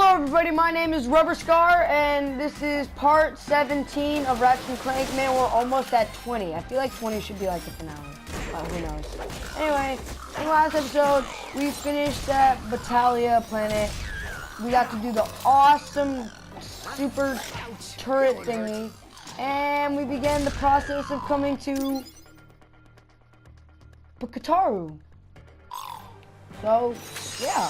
Hello everybody, my name is Rubber Scar, and this is part 17 of Ratchet and Clank. Man, we're almost at 20. I feel like 20 should be like the finale. Who knows? Anyway, in the last episode, we finished that Battaglia planet. We got to do the awesome super turret thingy, and we began the process of coming to Pakataru. So, yeah.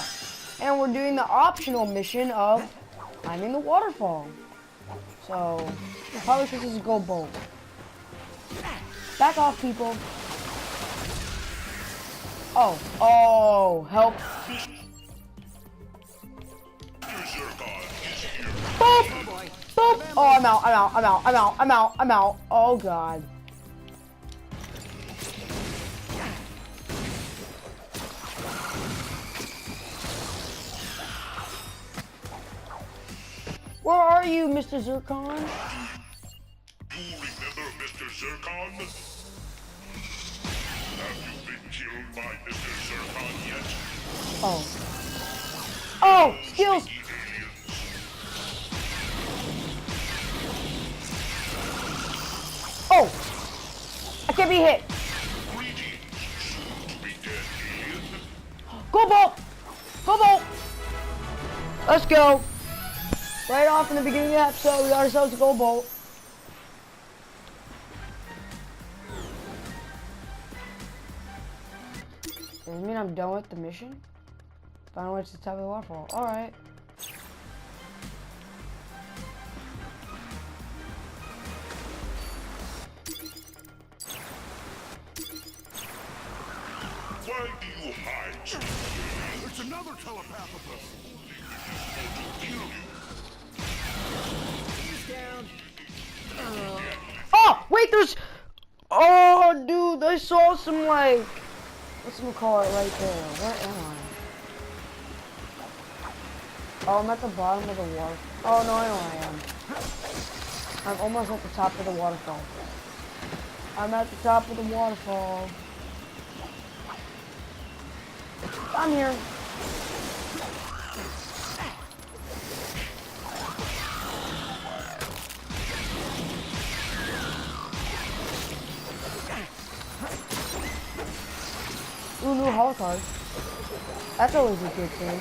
And we're doing the optional mission of climbing the waterfall. So, probably because this is a gold bolt. Back off, people. Oh, help. Boop! Boop! Oh, I'm out. Oh, God. Where are you, Mr. Zircon? You remember Mr. Zircon? Have you been killed by Mr. Zircon yet? Oh, skills! Oh! I can't be hit! Greetings, soon-to-be-dead alien. Go bolt! Go bolt! Let's go! Right off in the beginning of the episode, we got ourselves a gold bolt. Does it mean I'm done with the mission? Find way to the top of the waterfall. Alright. Why do you hide? There's another telepath of us. He's down. Oh, wait, there's... Oh, dude, I saw some, like... What's gonna call it right there? Where am I? Oh, I'm at the bottom of the water. Oh, no, I know where I am. I'm almost at the top of the waterfall. I'm at the top of the waterfall. I'm here. Ooh, new hall card. That's always a good thing.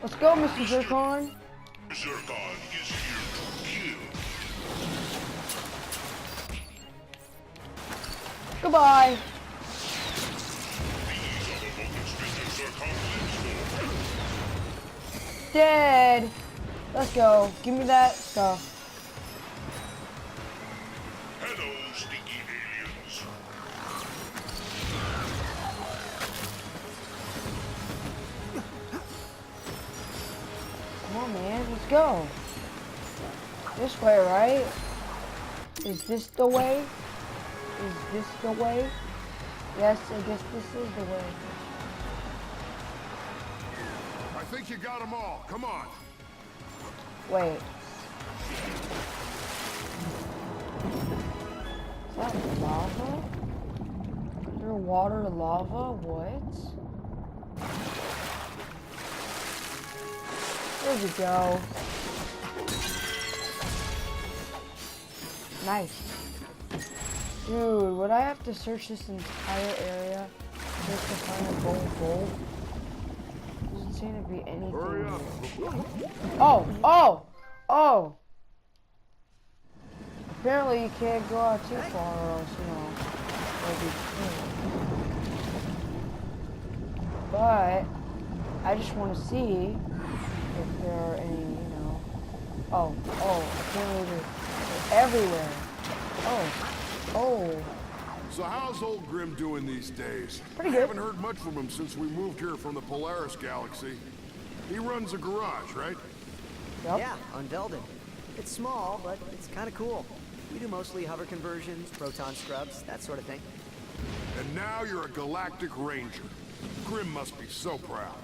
Let's go, Mr. Zircon. Zircon is here to kill. Goodbye. These are the moments Mr. Zircon lives for. Dead. Let's go. Give me that stuff. Hello, stinky aliens. Come on, man. Let's go. This way, right? Is this the way? Is this the way? Yes, I guess this is the way. I think you got them all. Come on. Wait. Is that lava? Underwater lava? What? There we go. Nice. Dude, would I have to search this entire area just to find a gold bolt? Doesn't seem to be anything. Hurry up. Here. Oh! Apparently you can't go out too far or else, you know, it'll be cool. But I just want to see if there are any, you know. Apparently they're everywhere. Oh. So how's old Grim doing these days? Pretty I good. haven't heard much from him since we moved here from the Polaris galaxy. He runs a garage, right? Yep. Yeah, on Veldin. It's small, but it's kind of cool. We do mostly hover conversions, proton scrubs, that sort of thing. And now you're a galactic ranger. Grim must be so proud.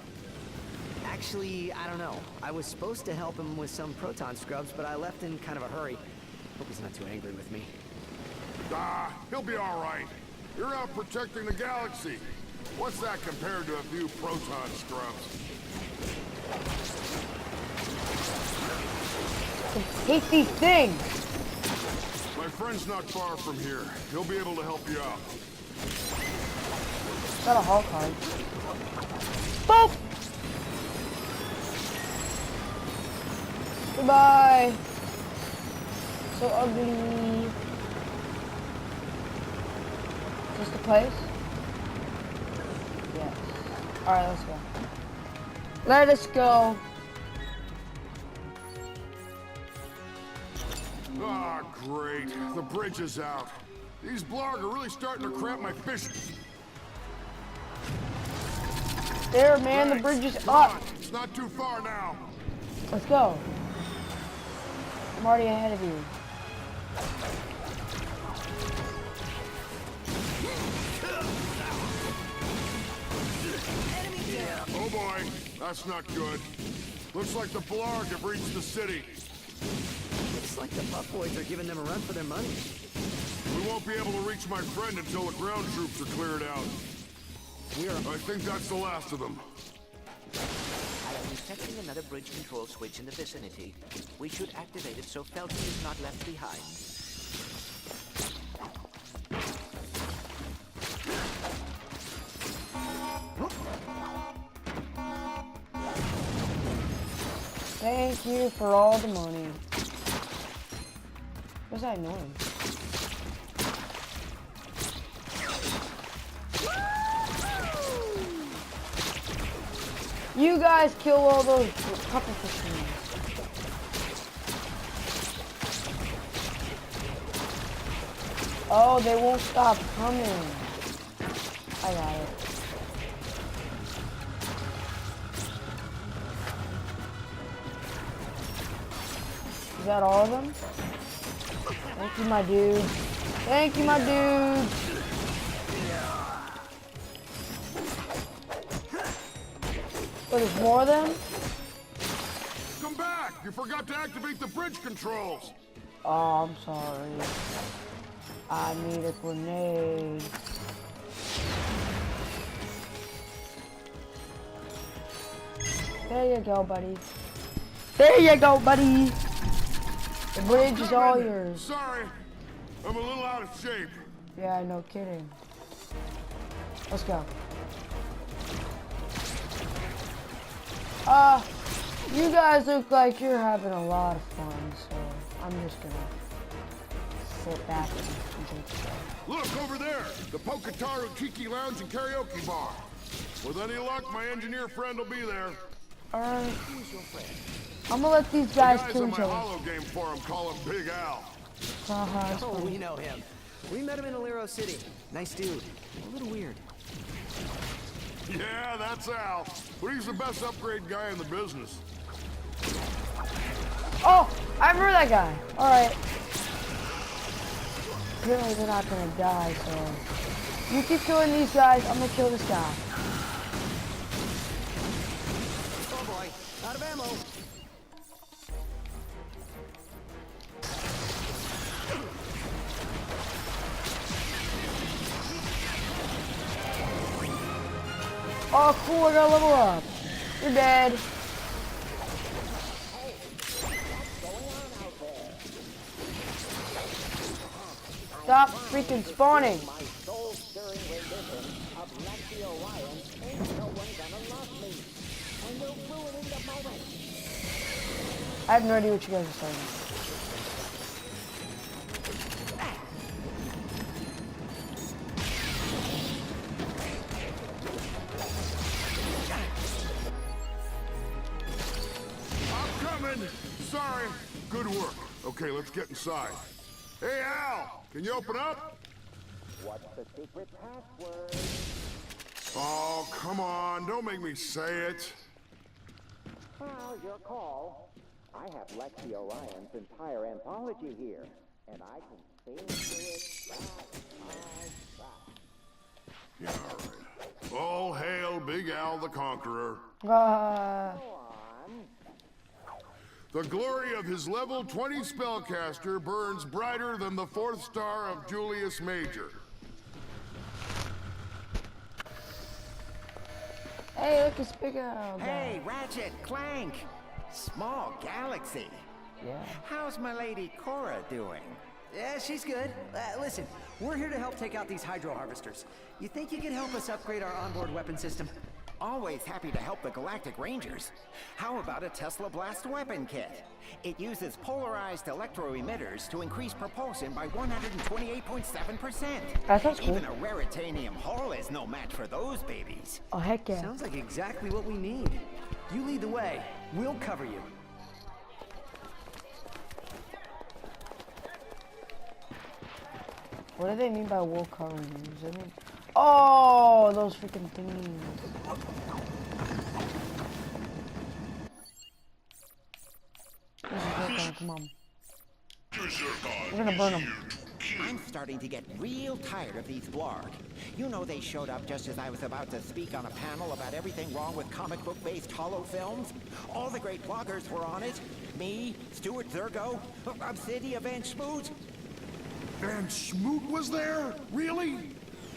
Actually, I don't know. I was supposed to help him with some proton scrubs, but I left in kind of a hurry. Hope he's not too angry with me. Ah, he'll be all right. You're out protecting the galaxy. What's that compared to a few proton scrubs? I hate these things. My friend's not far from here. He'll be able to help you out. Got a Hulk card. Boop! Goodbye. So ugly. Is this the place? Yes. Alright, let's go. Let us go. Ah, great. The bridge is out. These blarg are really starting to cramp my fish. There, man, the bridge is up. It's not too far now. Let's go. I'm already ahead of you. Oh boy, that's not good. Looks like the blarg have reached the city. Looks like the Buff Boys are giving them a run for their money. We won't be able to reach my friend until the ground troops are cleared out. I think that's the last of them. I am detecting another bridge control switch in the vicinity. We should activate it so Felton is not left behind. Thank you for all the money. What's that noise? You guys kill all those pufferfish things. Oh, they won't stop coming. I got it. Is that all of them? Thank you, my dude. Thank you, my dude. Oh, there's more of them? Come back! You forgot to activate the bridge controls! Oh, I'm sorry. I need a grenade. There you go, buddy. There you go, buddy. The bridge is all yours. Sorry, I'm a little out of shape. Yeah, no kidding. Let's go. You guys look like you're having a lot of fun, so I'm just gonna sit back and enjoy the show. Look, over there! The Pocataru Tiki Lounge and Karaoke Bar. With any luck, my engineer friend will be there. Alright. I'm gonna let these guys The guys kill on each my other. holo game forum call him Big Al. That's Oh, funny. we know him. We met him in Alero City. Nice dude. A little weird. Yeah, that's Al. But he's the best upgrade guy in the business. Oh, I remember that guy. Alright. Apparently they're not gonna die, so... You keep killing these guys, I'm gonna kill this guy. Oh boy, out of ammo. Oh, cool, I gotta level up. You're dead. Stop freaking spawning. My soul-stirring rendition of Ratchet Orion, ain't no one gonna love me. And you're ruining the moment. I have no idea what you guys are saying. I'm coming! Sorry. Good work. Okay, let's get inside. Hey, Al! Can you open up? What's the secret password? Oh, come on. Don't make me say it. Well, your call. I have Lexi Orion's entire anthology here, and I can sail through it back by back. Yeah, all right. All hail Big Al the Conqueror. The glory of his level 20 spellcaster burns brighter than the 4th star of Julius Major. Hey, look, it's big Al. Hey, Ratchet, Clank! Small galaxy. Yeah. How's my lady Cora doing? Yeah, she's good. Listen, we're here to help take out these hydro harvesters. You think you can help us upgrade our onboard weapon system? Always happy to help the Galactic Rangers. How about a Tesla Blast weapon kit? It uses polarized electro-emitters to increase propulsion by 128.7%. That sounds cool. Even a raritanium hull is no match for those babies. Oh, heck yeah. Sounds like exactly what we need. You lead the way. We'll cover you. What do they mean by wool cover use? I mean, oh, those freaking things. This is Zircon, come on. We're gonna burn them. I'm starting to get real tired of these blarg. You know they showed up just as I was about to speak on a panel about everything wrong with comic book-based holo films. All the great bloggers were on it. Me, Stuart Zergo, Obsidia Van Schmoot. Van Schmoot was there? Really?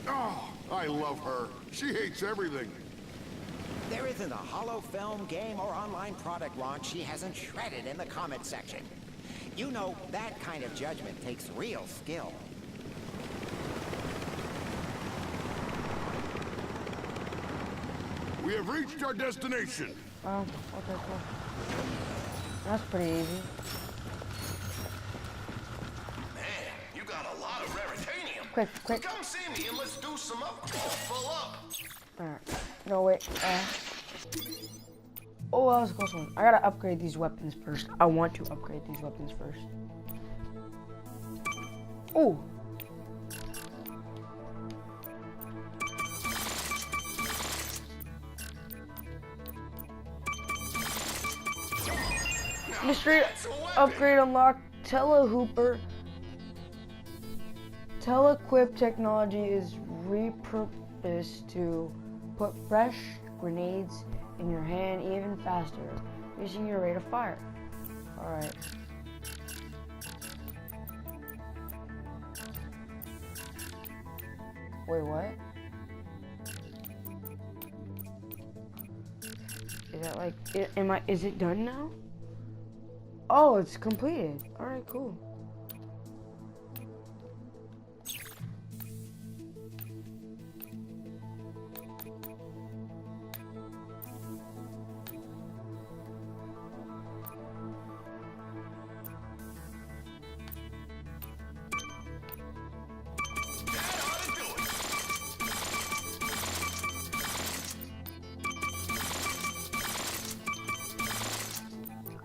Oh, I love her. She hates everything. There isn't a holo film, game, or online product launch she hasn't shredded in the comment section. You know, that kind of judgment takes real skill. We have reached our destination. Oh, okay, cool. That's pretty easy. Man, you got a lot of raritanium. Quick, quick. Come see me and let's do some full up. Alright. No, wait. Oh, that was a close one. I gotta upgrade these weapons first. I want to upgrade these weapons first. Oh! Mystery upgrade unlocked. Telehooper. Telequip technology is repurposed to put fresh grenades in your hand even faster, reducing your rate of fire. Alright. Wait, what? Is that like, is it done now? Oh, it's completed. Alright, cool.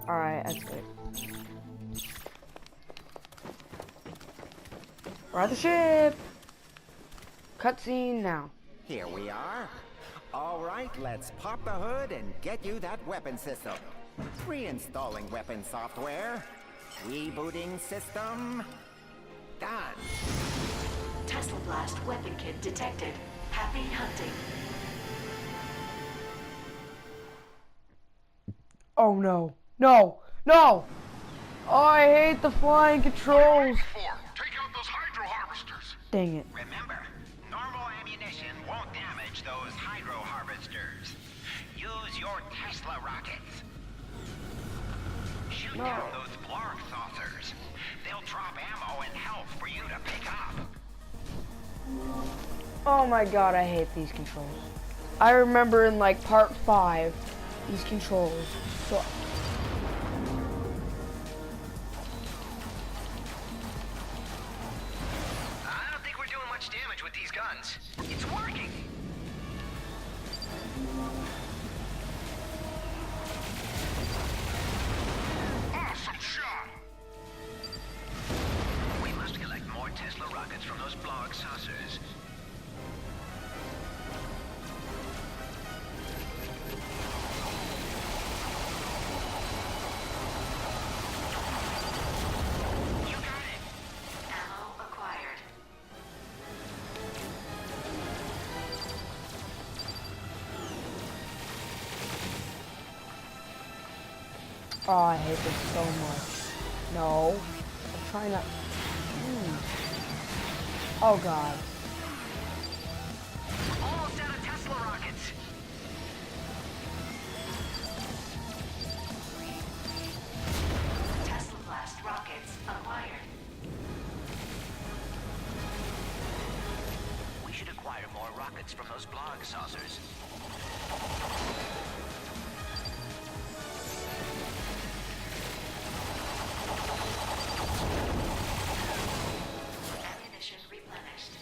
Alright, that's good. We're at the ship! Cutscene now. Here we are. All right, let's pop the hood and get you that weapon system. Reinstalling weapon software. Rebooting system. Done. Tesla Blast weapon kit detected. Happy hunting. Oh no. No! No! Oh, I hate the flying controls! Take out those hydro harvesters. Dang it. Remember, normal ammunition won't damage those hydro harvesters. Use your Tesla rockets. Shoot down those blarg saucers. They'll drop ammo and health for you to pick up. Oh my god, I hate these controls. I remember in like part 5, these controls. So I don't think we're doing much damage with these guns. It's working. Awesome shot. We must collect more Tesla rockets from those blarg saucers. Ammo acquired. Oh, I hate this so much. No. I'm trying to... Oh, God. Almost out of Tesla rockets. Tesla Blast rockets acquired. We should acquire more rockets from those blog saucers. Ammunition replenished.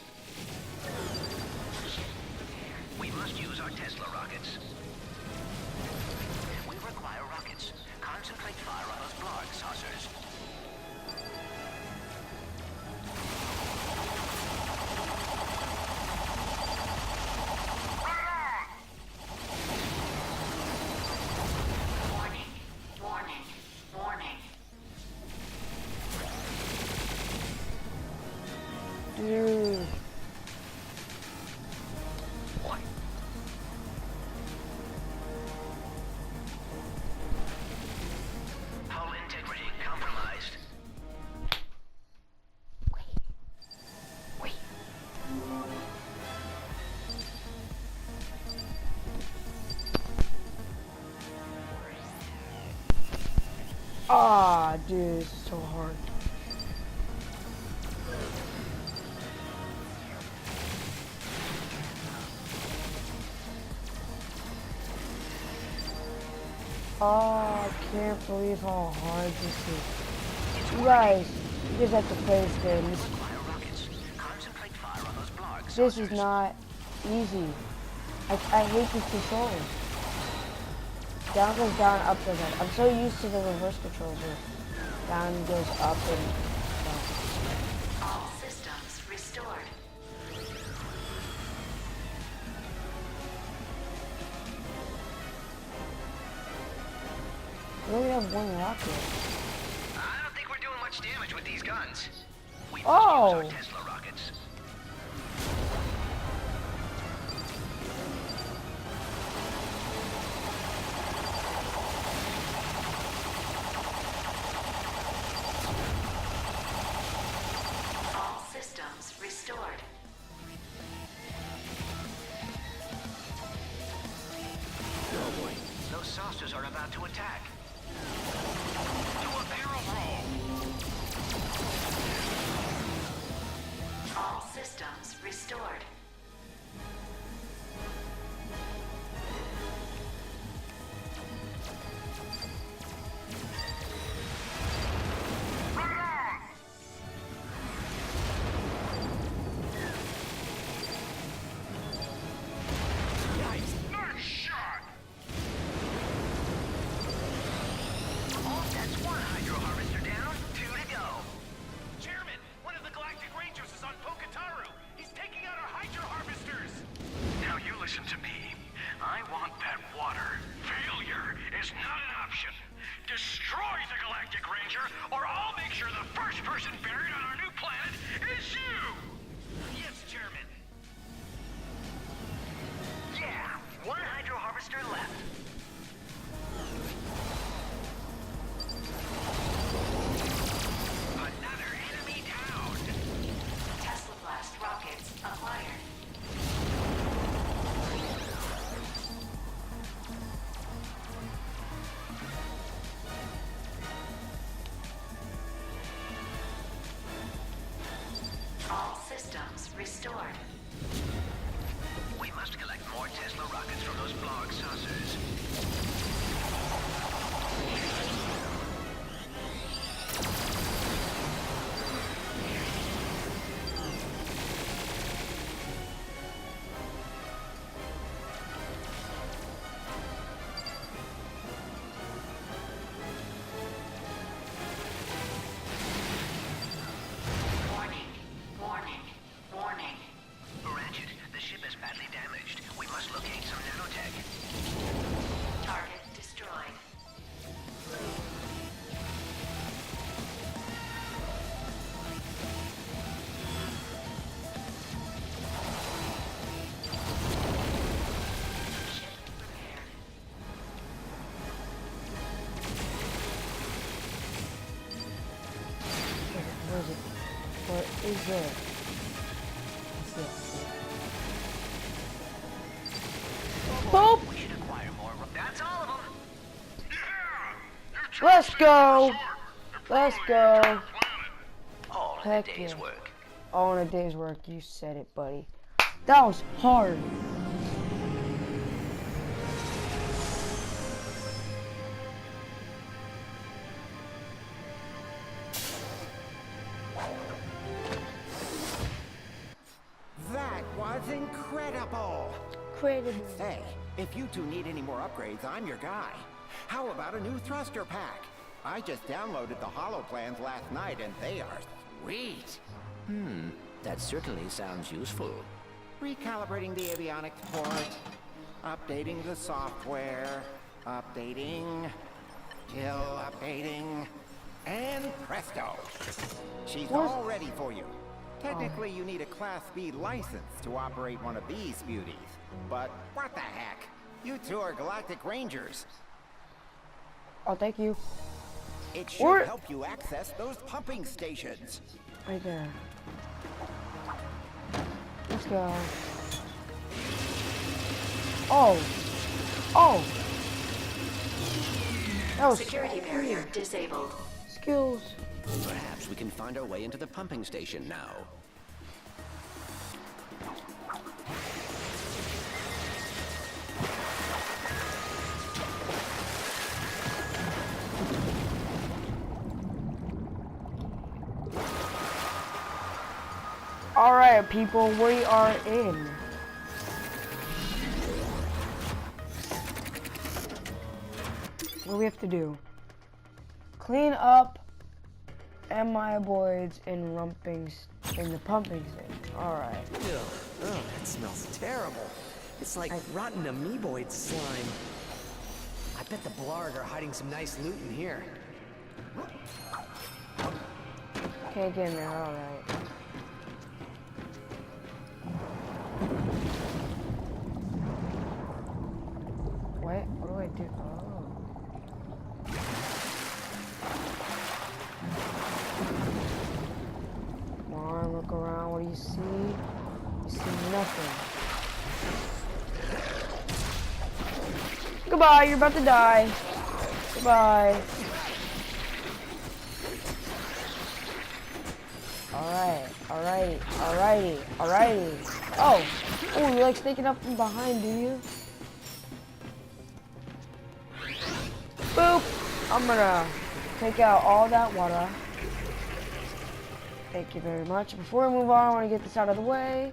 We must use our Tesla rockets. We require rockets. Concentrate fire on those blog saucers. Warning. Warning. Warning. Dude. What? Hull integrity compromised. Wait. Ah, dude, it's so hard. Oh, I can't believe how hard this is. You guys have to play this game. Fire rockets. Concentrate fire on those blog This saucers. is not easy. I hate these controls. Down goes down, up goes up. I'm so used to the reverse controls where down goes up and down. All systems restored. We only have one rocket. I don't think we're doing much damage with these guns. We must Oh! use our Tesla rockets. All systems restored. Oh boy. Those saucers are about to attack. Do a barrel roll. All systems restored. Nice shot. Oh, that's one hydro harvester down. 2 to go. Chairman, one of the Galactic Rangers is on Pocataru. He's taking out our hydro harvesters. Now you listen to me. I want that water. Failure is not an option. Destroy the Galactic Ranger, or I'll make sure the first person buried on our new planet is you. Yes, Chairman. Yeah, one hydro harvester left. Another enemy down. Tesla Blast rockets acquired. All systems restored. We must collect more Tesla rockets from those blog saucers. Warning. Warning. Warning. What is it? Boop! We should acquire more. That's all of them. Let's go! Let's go! All in a Heck day's yeah. work. All in a day's work. You said it, buddy. That was hard. That was incredible! Creative. Hey, if you two need any more upgrades, I'm your guy. How about a new thruster pack? I just downloaded the holo plans last night and they are sweet. That certainly sounds useful. Recalibrating the avionics port, updating the software, updating, still updating, and presto! She's all ready for you. Technically, you need a Class B license to operate one of these beauties. But what the heck? You two are Galactic Rangers. Oh, thank you. It should help you access those pumping stations. Right there. Let's go. Oh. Oh. That was Security barrier disabled. skills. Perhaps we can find our way into the pumping station now. Alright, people, we are in. What do we have to do? Clean up amyboids in the pumping station. Alright. Ugh, that smells terrible. It's like rotten amoeboid slime. I bet the Blarg are hiding some nice loot in here. Can't get in there, alright. What do I do? Oh. Come on, look around. What do you see? You see nothing. Goodbye, you're about to die. Goodbye. Alrighty. Oh, you like sneaking up from behind, do you? Boop! I'm gonna take out all that water. Thank you very much. Before we move on, I want to get this out of the way.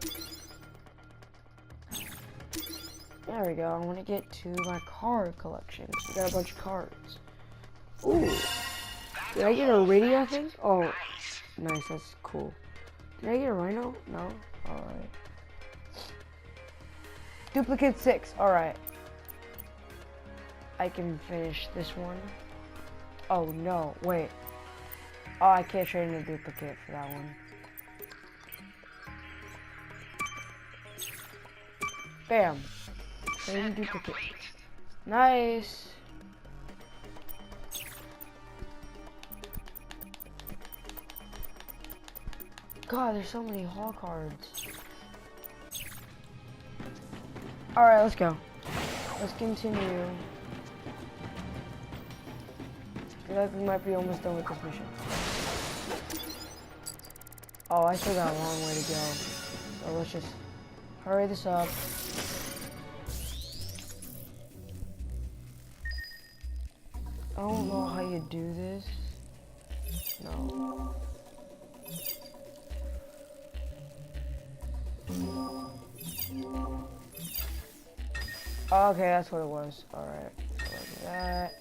There we go. I want to get to my card collection. We got a bunch of cards. Ooh. Did I get a radio thing? Oh, nice. That's cool. Did I get a rhino? No? Alright. Duplicate 6. Alright. I can finish this one. Oh no, wait. Oh, I can't trade in a duplicate for that one. Bam. Trade in duplicate. Nice. God, there's so many hall cards. Alright, let's go. Let's continue. I feel like we might be almost done with this mission. Oh, I still got a long way to go. So let's just hurry this up. I don't know how you do this. No. Okay, that's what it was. Alright. Like that.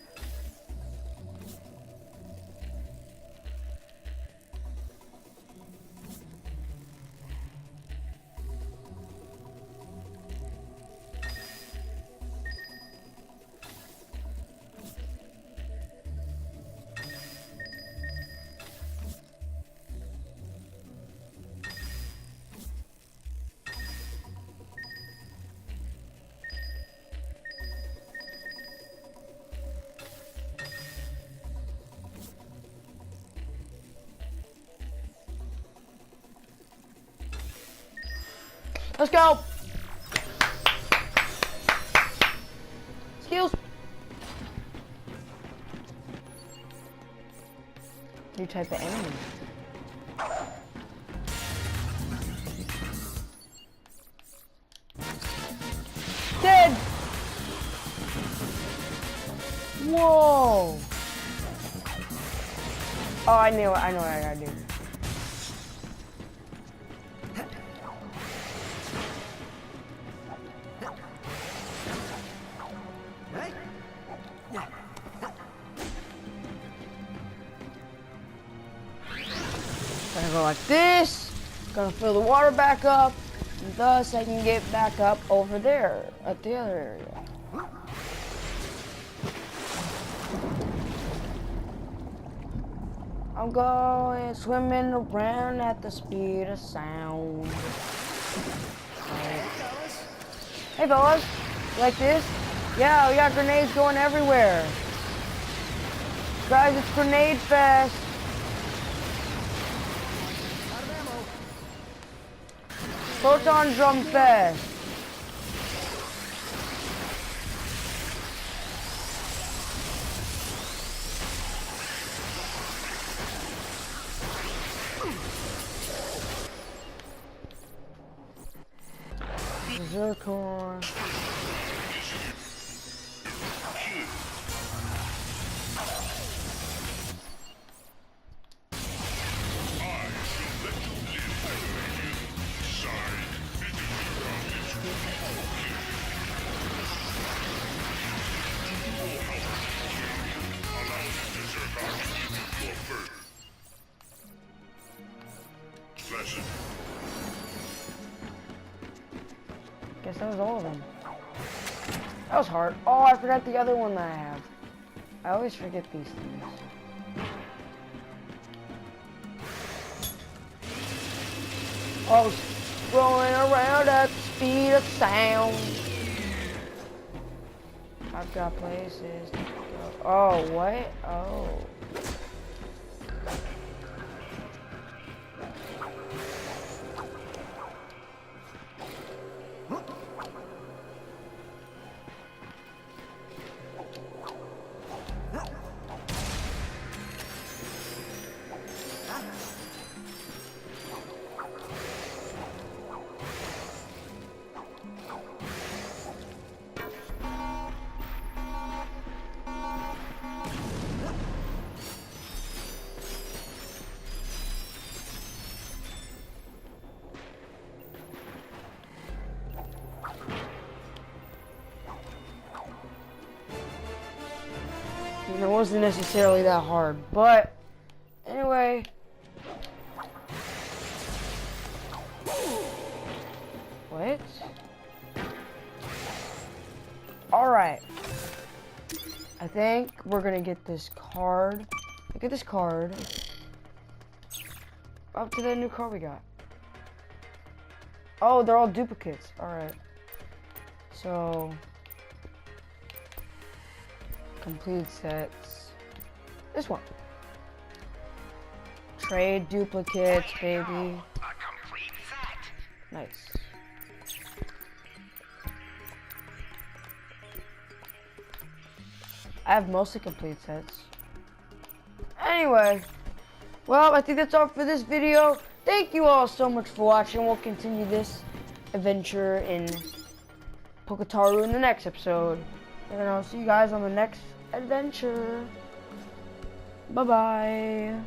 Let's go. Skills. New type of enemy. Dead. Whoa. Oh, I know what I gotta do. Gonna go like this. Gonna fill the water back up. And thus I can get back up over there at the other area. I'm going swimming around at the speed of sound. Hey fellas, like this? Yeah, we got grenades going everywhere. Guys, it's grenade fest. Proton drum fest. Zircon. Guess that was all of them. That was hard. Oh, I forgot the other one that I have. I always forget these things. Oh, rolling around at the speed of sound. I've got places to go. Oh, what? Oh. It wasn't necessarily that hard, but anyway. What? Alright. I think we're gonna get this card. Get this card. Up to the new card we got. Oh, they're all duplicates. Alright. So complete sets. This one. Trade duplicates, baby. A complete set. Nice. I have mostly complete sets. Anyway, well, I think that's all for this video. Thank you all so much for watching. We'll continue this adventure in Poketaru in the next episode. And I'll see you guys on the next adventure. Bye-bye.